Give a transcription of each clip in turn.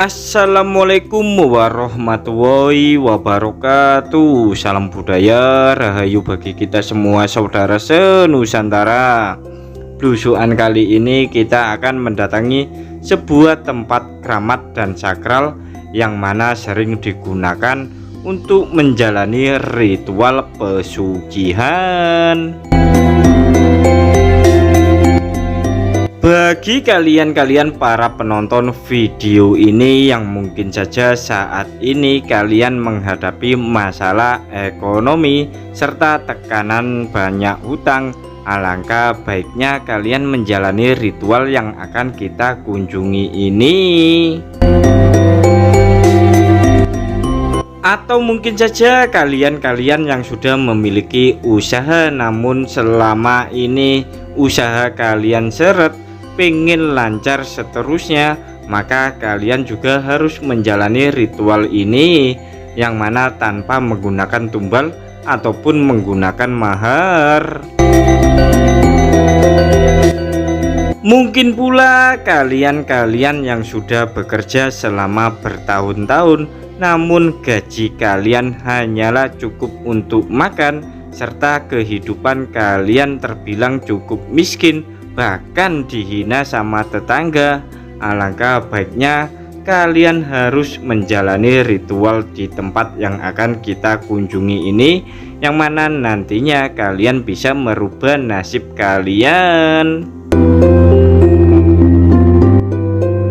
Assalamualaikum warahmatullahi wabarakatuh. Salam budaya rahayu bagi kita semua saudara senusantara. Blusukan kali ini kita akan mendatangi sebuah tempat keramat dan sakral yang mana sering digunakan untuk menjalani ritual pesugihan. Bagi kalian para penonton video ini yang mungkin saja saat ini kalian menghadapi masalah ekonomi serta tekanan banyak hutang, alangkah baiknya kalian menjalani ritual yang akan kita kunjungi ini. Atau mungkin saja kalian yang sudah memiliki usaha namun selama ini usaha kalian seret, pengen lancar seterusnya, maka kalian juga harus menjalani ritual ini yang mana tanpa menggunakan tumbal ataupun menggunakan mahar. Mungkin pula kalian yang sudah bekerja selama bertahun-tahun namun gaji kalian hanyalah cukup untuk makan serta kehidupan kalian terbilang cukup miskin, bahkan dihina sama tetangga. Alangkah baiknya kalian harus menjalani ritual di tempat yang akan kita kunjungi ini, yang mana nantinya kalian bisa merubah nasib kalian.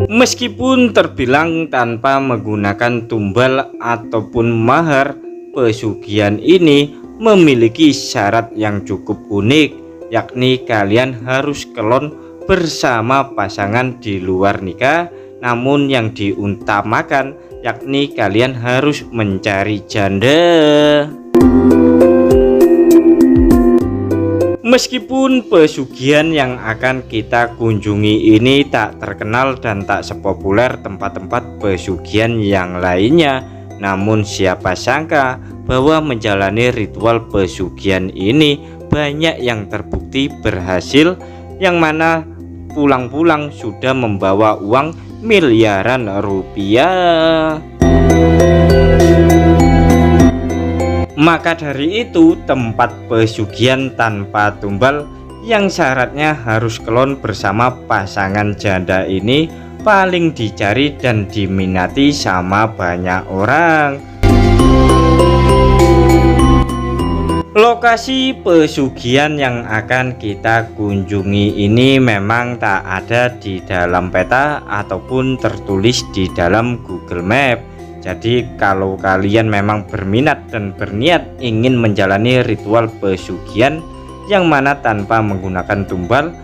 Meskipun terbilang tanpa menggunakan tumbal ataupun mahar, pesugihan ini memiliki syarat yang cukup unik, yakni kalian harus kelon bersama pasangan di luar nikah. Namun yang diutamakan yakni kalian harus mencari janda. Meskipun pesugihan yang akan kita kunjungi ini tak terkenal dan tak sepopuler tempat-tempat pesugihan yang lainnya, namun siapa sangka bahwa menjalani ritual pesugihan ini banyak yang terbukti berhasil, yang mana pulang-pulang sudah membawa uang miliaran rupiah. Maka dari itu tempat pesugihan tanpa tumbal yang syaratnya harus kelon bersama pasangan janda ini paling dicari dan diminati sama banyak orang. Lokasi pesugihan yang akan kita kunjungi ini memang tak ada di dalam peta ataupun tertulis di dalam Google Map. Jadi kalau kalian memang berminat dan berniat ingin menjalani ritual pesugihan yang mana tanpa menggunakan tumbal,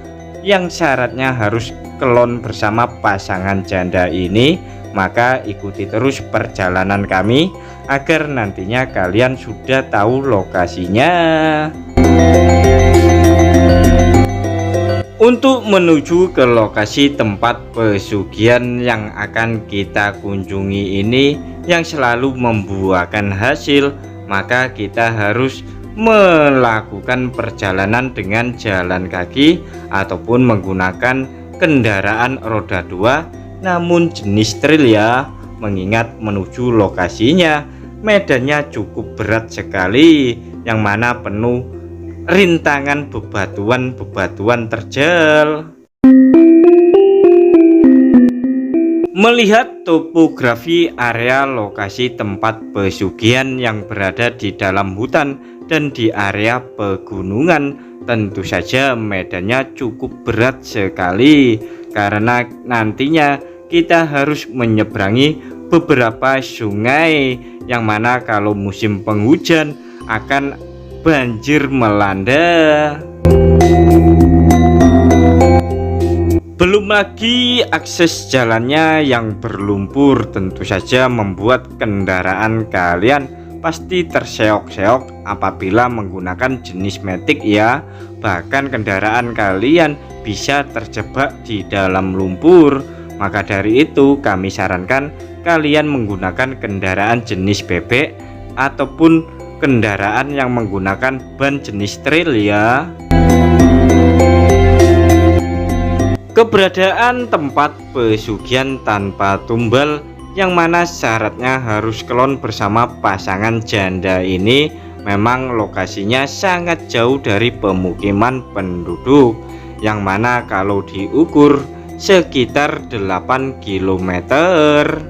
yang syaratnya harus kelon bersama pasangan janda ini, maka ikuti terus perjalanan kami agar nantinya kalian sudah tahu lokasinya. Untuk menuju ke lokasi tempat pesugihan yang akan kita kunjungi ini yang selalu membuahkan hasil, maka kita harus melakukan perjalanan dengan jalan kaki ataupun menggunakan kendaraan roda 2 namun jenis trail ya, mengingat menuju lokasinya medannya cukup berat sekali, yang mana penuh rintangan bebatuan terjal. Melihat topografi area lokasi tempat pesugihan yang berada di dalam hutan dan di area pegunungan, tentu saja medannya cukup berat sekali karena nantinya kita harus menyeberangi beberapa sungai yang mana kalau musim penghujan akan banjir melanda. Belum lagi akses jalannya yang berlumpur tentu saja membuat kendaraan kalian pasti terseok-seok apabila menggunakan jenis matic ya. Bahkan kendaraan kalian bisa terjebak di dalam lumpur. Maka dari itu kami sarankan kalian menggunakan kendaraan jenis bebek ataupun kendaraan yang menggunakan ban jenis trail ya. Keberadaan tempat pesugihan tanpa tumbal yang mana syaratnya harus kelon bersama pasangan janda ini. Memang lokasinya sangat jauh dari pemukiman penduduk, yang mana kalau diukur sekitar 8 kilometer.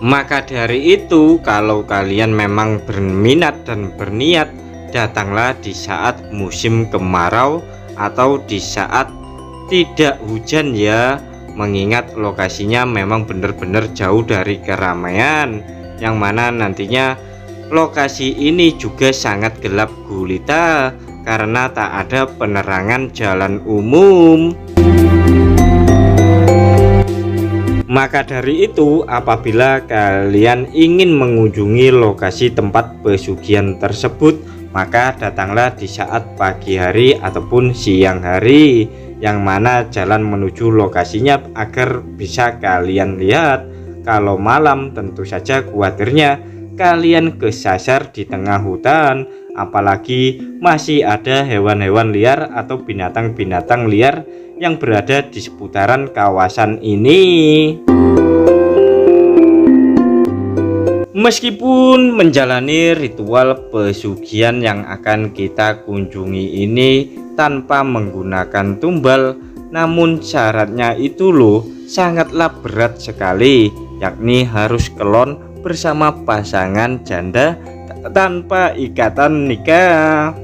Maka dari itu, kalau kalian memang berminat dan berniat, datanglah di saat musim kemarau atau di saat tidak hujan ya, mengingat lokasinya memang benar-benar jauh dari keramaian, yang mana nantinya lokasi ini juga sangat gelap gulita karena tak ada penerangan jalan umum. Maka dari itu, apabila kalian ingin mengunjungi lokasi tempat pesugihan tersebut, maka datanglah di saat pagi hari ataupun siang hari, yang mana jalan menuju lokasinya agar bisa kalian lihat. Kalau malam tentu saja khawatirnya kalian kesasar di tengah hutan, apalagi masih ada hewan-hewan liar atau binatang-binatang liar yang berada di seputaran kawasan ini. Meskipun menjalani ritual pesugihan yang akan kita kunjungi ini tanpa menggunakan tumbal, namun syaratnya itu loh sangatlah berat sekali, yakni harus kelon bersama pasangan janda tanpa ikatan nikah.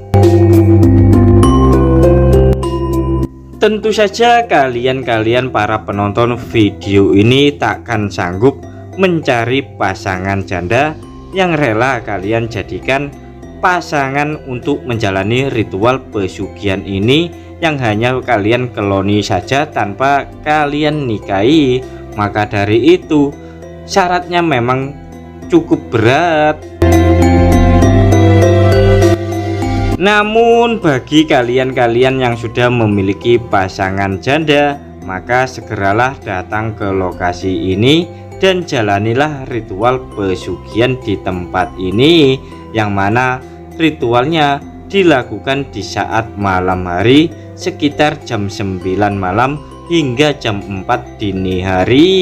Tentu saja kalian para penonton video ini takkan sanggup mencari pasangan janda yang rela kalian jadikan pasangan untuk menjalani ritual pesugihan ini, yang hanya kalian keloni saja tanpa kalian nikahi. Maka dari itu syaratnya memang cukup berat. Namun bagi kalian-kalian yang sudah memiliki pasangan janda, maka segeralah datang ke lokasi ini dan jalanilah ritual pesugihan di tempat ini, yang mana ritualnya dilakukan di saat malam hari sekitar jam 9 malam hingga jam 4 dini hari.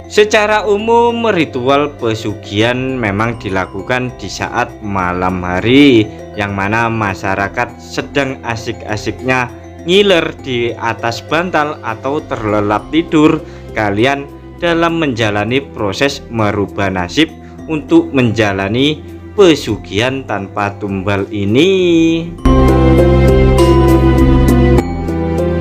Secara umum ritual pesugihan memang dilakukan di saat malam hari, yang mana masyarakat sedang asik-asiknya ngiler di atas bantal atau terlelap tidur. Kalian dalam menjalani proses merubah nasib untuk menjalani pesugihan tanpa tumbal ini.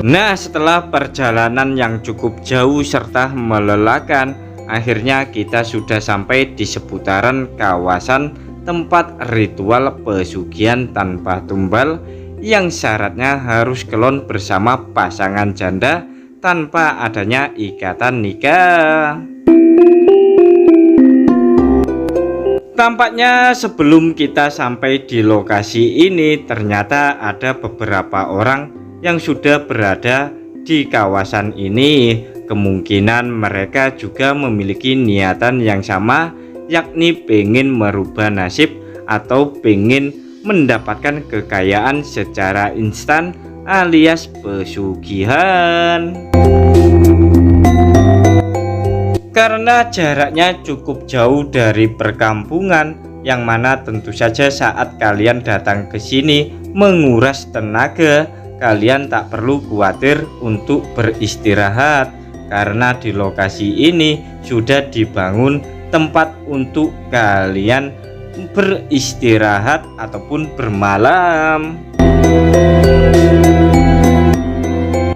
Nah, setelah perjalanan yang cukup jauh serta melelahkan, akhirnya kita sudah sampai di seputaran kawasan tempat ritual pesugihan tanpa tumbal, yang syaratnya harus kelon bersama pasangan janda tanpa adanya ikatan nikah. Tampaknya sebelum kita sampai di lokasi ini, ternyata ada beberapa orang yang sudah berada di kawasan ini. Kemungkinan mereka juga memiliki niatan yang sama, yakni pengen merubah nasib atau pengen mendapatkan kekayaan secara instan alias pesugihan. Karena jaraknya cukup jauh dari perkampungan, yang mana tentu saja saat kalian datang ke sini menguras tenaga, kalian tak perlu khawatir untuk beristirahat, karena di lokasi ini sudah dibangun tempat untuk kalian beristirahat ataupun bermalam.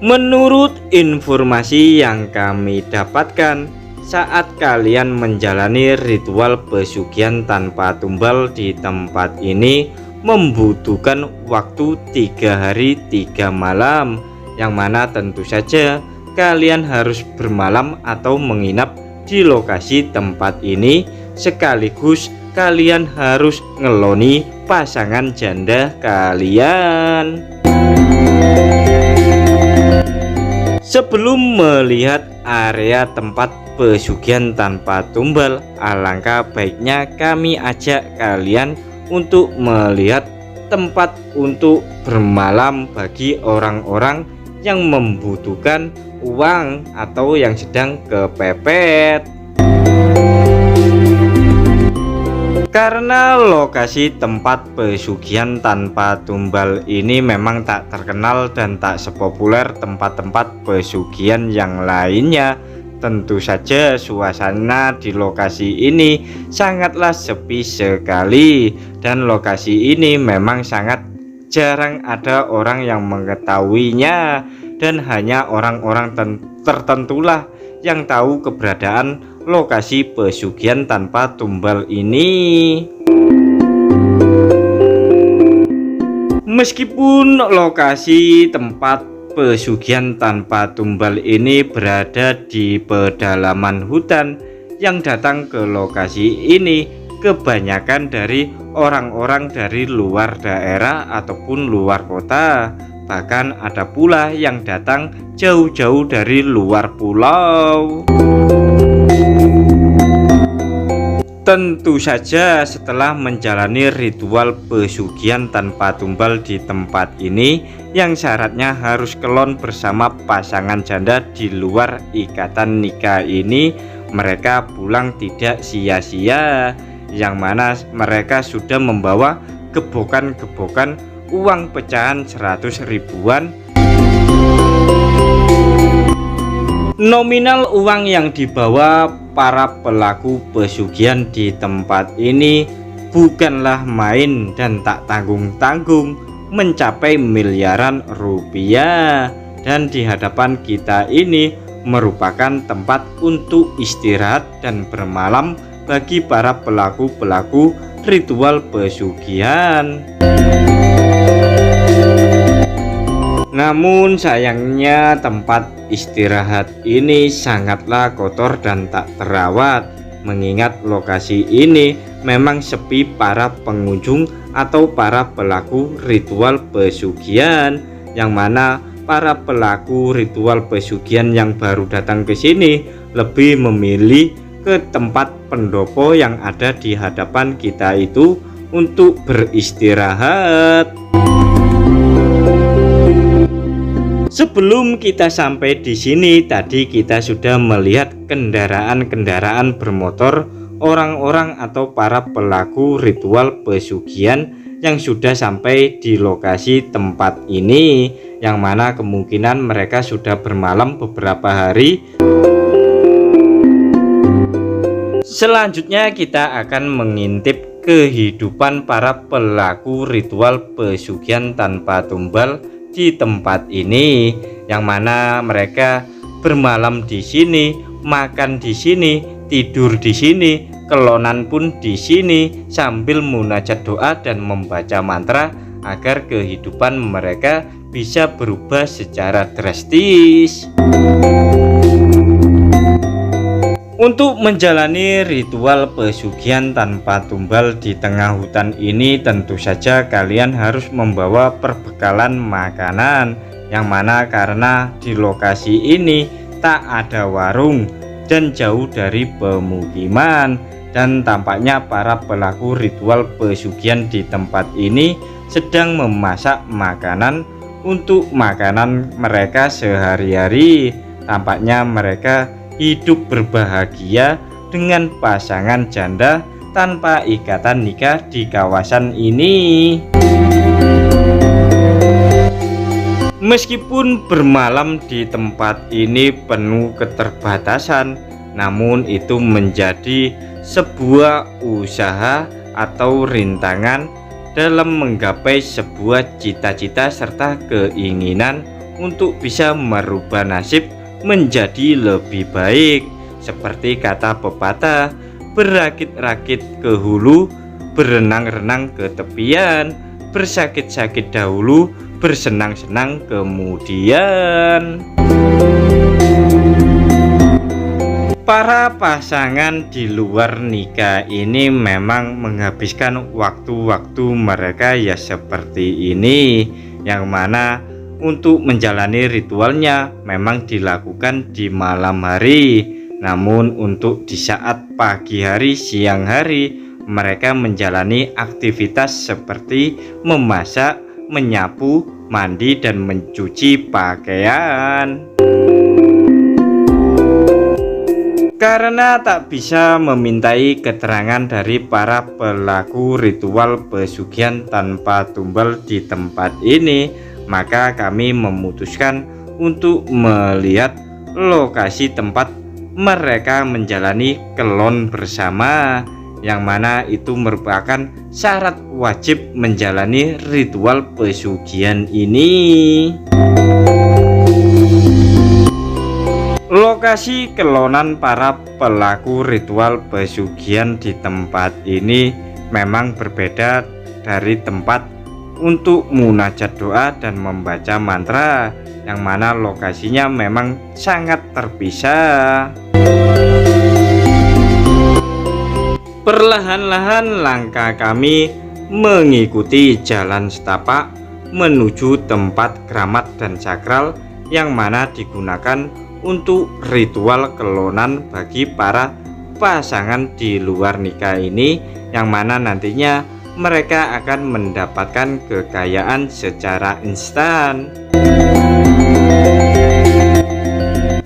Menurut informasi yang kami dapatkan, saat kalian menjalani ritual pesugihan tanpa tumbal di tempat ini membutuhkan waktu 3 hari 3 malam, yang mana tentu saja kalian harus bermalam atau menginap di lokasi tempat ini, sekaligus kalian harus ngeloni pasangan janda kalian. Sebelum melihat area tempat pesugihan tanpa tumbal, alangkah baiknya kami ajak kalian untuk melihat tempat untuk bermalam bagi orang-orang yang membutuhkan uang atau yang sedang kepepet. Karena lokasi tempat pesugihan tanpa tumbal ini memang tak terkenal dan tak sepopuler tempat-tempat pesugihan yang lainnya, tentu saja suasana di lokasi ini sangatlah sepi sekali, dan lokasi ini memang sangat jarang ada orang yang mengetahuinya, dan hanya orang-orang tertentulah yang tahu keberadaan lokasi pesugihan tanpa tumbal ini. Meskipun lokasi tempat pesugihan tanpa tumbal ini berada di pedalaman hutan, yang datang ke lokasi ini kebanyakan dari orang-orang dari luar daerah ataupun luar kota. Bahkan ada pula yang datang jauh-jauh dari luar pulau. Tentu saja setelah menjalani ritual pesugihan tanpa tumbal di tempat ini, yang syaratnya harus kelon bersama pasangan janda di luar ikatan nikah ini, mereka pulang tidak sia-sia, yang mana mereka sudah membawa gebokan-gebokan uang pecahan 100 ribuan. Nominal uang yang dibawa para pelaku pesugihan di tempat ini bukanlah main dan tak tanggung-tanggung, mencapai miliaran rupiah. Dan di hadapan kita ini merupakan tempat untuk istirahat dan bermalam bagi para pelaku-pelaku ritual pesugihan. Namun sayangnya tempat istirahat ini sangatlah kotor dan tak terawat, mengingat lokasi ini memang sepi para pengunjung atau para pelaku ritual pesugihan, yang mana para pelaku ritual pesugihan yang baru datang ke sini lebih memilih ke tempat pendopo yang ada di hadapan kita itu untuk beristirahat. Sebelum kita sampai di sini, tadi kita sudah melihat kendaraan-kendaraan bermotor orang-orang atau para pelaku ritual pesugihan yang sudah sampai di lokasi tempat ini, yang mana kemungkinan mereka sudah bermalam beberapa hari. Selanjutnya kita akan mengintip kehidupan para pelaku ritual pesugihan tanpa tumbal di tempat ini, yang mana mereka bermalam di sini, makan di sini, tidur di sini, kelonan pun di sini, sambil munajat doa dan membaca mantra agar kehidupan mereka bisa berubah secara drastis. Untuk menjalani ritual pesugihan tanpa tumbal di tengah hutan ini, tentu saja kalian harus membawa perbekalan makanan, yang mana karena di lokasi ini tak ada warung dan jauh dari pemukiman, dan tampaknya para pelaku ritual pesugihan di tempat ini sedang memasak makanan untuk makanan mereka sehari-hari. Tampaknya mereka hidup berbahagia dengan pasangan janda tanpa ikatan nikah di kawasan ini. Meskipun bermalam di tempat ini penuh keterbatasan, namun itu menjadi sebuah usaha atau rintangan dalam menggapai sebuah cita-cita serta keinginan untuk bisa merubah nasib menjadi lebih baik. Seperti kata pepatah, berakit-rakit ke hulu, berenang-renang ke tepian, bersakit-sakit dahulu, bersenang-senang kemudian. Para pasangan di luar nikah ini memang menghabiskan waktu-waktu mereka ya seperti ini, yang mana untuk menjalani ritualnya memang dilakukan di malam hari. Namun untuk di saat pagi hari, siang hari, mereka menjalani aktivitas seperti memasak, menyapu, mandi, dan mencuci pakaian. Karena tak bisa memintai keterangan dari para pelaku ritual pesugihan tanpa tumbal di tempat ini, maka kami memutuskan untuk melihat lokasi tempat mereka menjalani kelon bersama, yang mana itu merupakan syarat wajib menjalani ritual pesugihan ini. Lokasi kelonan para pelaku ritual pesugihan di tempat ini memang berbeda dari tempat untuk munajat doa dan membaca mantra, yang mana lokasinya memang sangat terpisah. Perlahan-lahan langkah kami mengikuti jalan setapak menuju tempat keramat dan sakral yang mana digunakan untuk ritual kelonan bagi para pasangan di luar nikah ini, yang mana nantinya mereka akan mendapatkan kekayaan secara instan.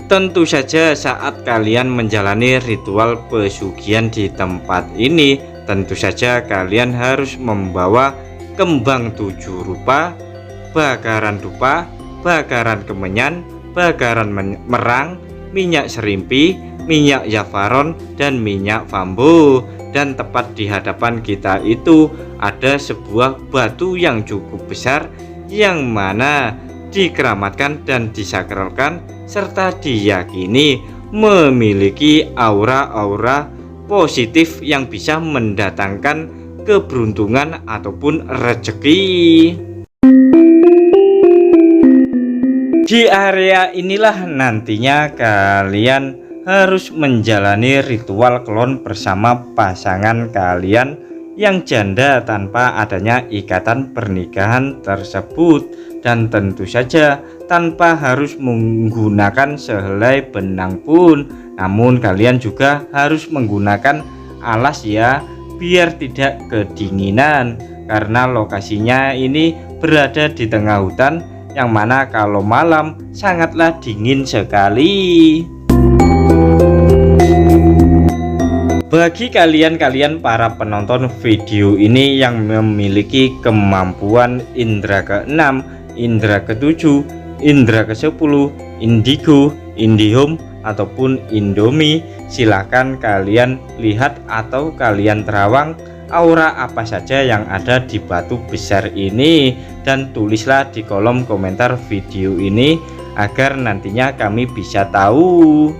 Tentu saja saat kalian menjalani ritual pesugihan di tempat ini, tentu saja kalian harus membawa kembang 7 rupa, bakaran dupa, bakaran kemenyan, bakaran merang, minyak serimpi, minyak jafaron, dan minyak bambu. Dan tepat di hadapan kita itu ada sebuah batu yang cukup besar, yang mana dikeramatkan dan disakralkan serta diyakini memiliki aura-aura positif yang bisa mendatangkan keberuntungan ataupun rezeki. Di area inilah nantinya kalian harus menjalani ritual kelon bersama pasangan kalian yang janda tanpa adanya ikatan pernikahan tersebut, dan tentu saja tanpa harus menggunakan sehelai benang pun. Namun kalian juga harus menggunakan alas ya, biar tidak kedinginan, karena lokasinya ini berada di tengah hutan, yang mana kalau malam sangatlah dingin sekali. Bagi kalian para penonton video ini yang memiliki kemampuan indera ke-6, indera ke-7, indera ke-10, indigo, indihome, ataupun indomie, silahkan kalian lihat atau kalian terawang aura apa saja yang ada di batu besar ini, dan tulislah di kolom komentar video ini agar nantinya kami bisa tahu.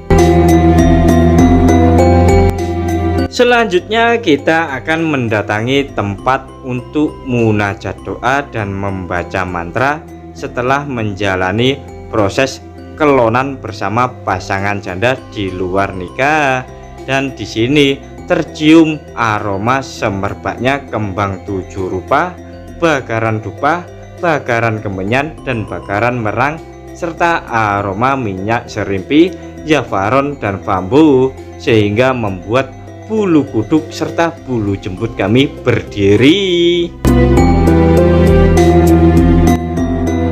Selanjutnya kita akan mendatangi tempat untuk munajat doa dan membaca mantra setelah menjalani proses kelonan bersama pasangan janda di luar nikah. Dan di sini tercium aroma semerbaknya kembang 7 rupa, bakaran dupa, bakaran kemenyan, dan bakaran merang, serta aroma minyak serimpi, jafaron, dan bambu, sehingga membuat bulu kuduk serta bulu jembut kami berdiri.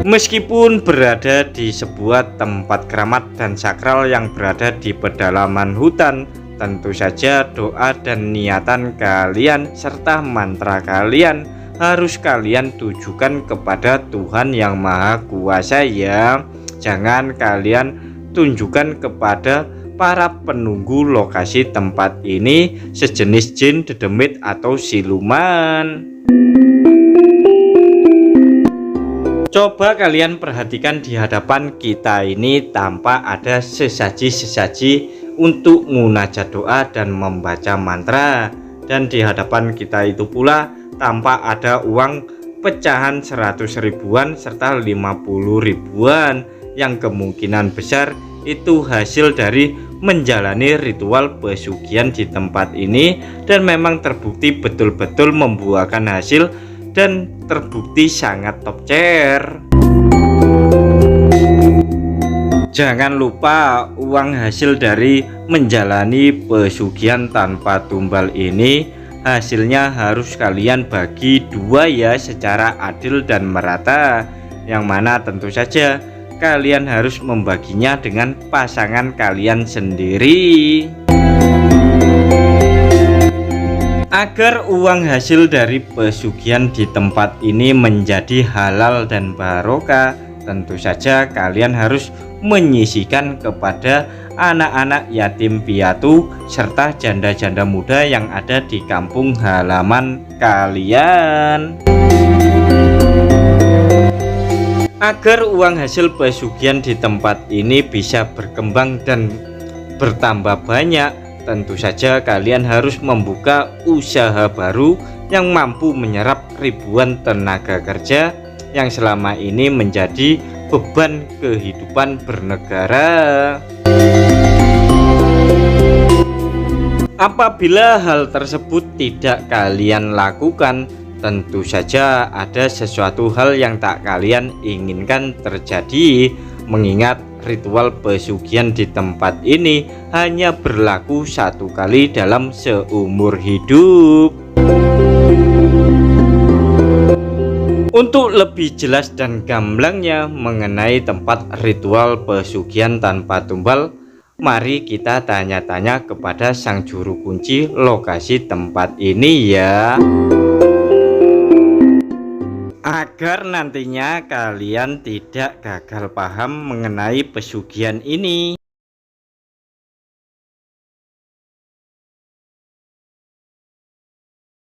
Meskipun berada di sebuah tempat keramat dan sakral yang berada di pedalaman hutan, tentu saja doa dan niatan kalian serta mantra kalian harus kalian tujukan kepada Tuhan Yang Maha Kuasa ya. Jangan kalian tunjukkan kepada para penunggu lokasi tempat ini sejenis jin, dedemit, atau siluman. Coba kalian perhatikan di hadapan kita ini tanpa ada sesaji-sesaji untuk munajat doa dan membaca mantra, dan di hadapan kita itu pula tanpa ada uang pecahan 100 ribuan serta 50 ribuan, yang kemungkinan besar itu hasil dari menjalani ritual pesugihan di tempat ini, dan memang terbukti betul-betul membuahkan hasil dan terbukti sangat top tier. Jangan lupa uang hasil dari menjalani pesugihan tanpa tumbal ini Hasilnya harus kalian bagi dua ya, secara adil dan merata, yang mana tentu saja kalian harus membaginya dengan pasangan kalian sendiri. Agar uang hasil dari pesugihan di tempat ini menjadi halal dan barokah, tentu saja kalian harus menyisihkan kepada anak-anak yatim piatu serta janda-janda muda yang ada di kampung halaman kalian. Agar uang hasil pesugihan di tempat ini bisa berkembang dan bertambah banyak, tentu saja kalian harus membuka usaha baru yang mampu menyerap ribuan tenaga kerja yang selama ini menjadi beban kehidupan bernegara. Apabila hal tersebut tidak kalian lakukan, tentu saja ada sesuatu hal yang tak kalian inginkan terjadi, mengingat ritual pesugihan di tempat ini hanya berlaku satu kali dalam seumur hidup. Untuk lebih jelas dan gamblangnya mengenai tempat ritual pesugihan tanpa tumbal, mari kita tanya-tanya kepada sang juru kunci lokasi tempat ini ya, agar nantinya kalian tidak gagal paham mengenai pesugihan ini.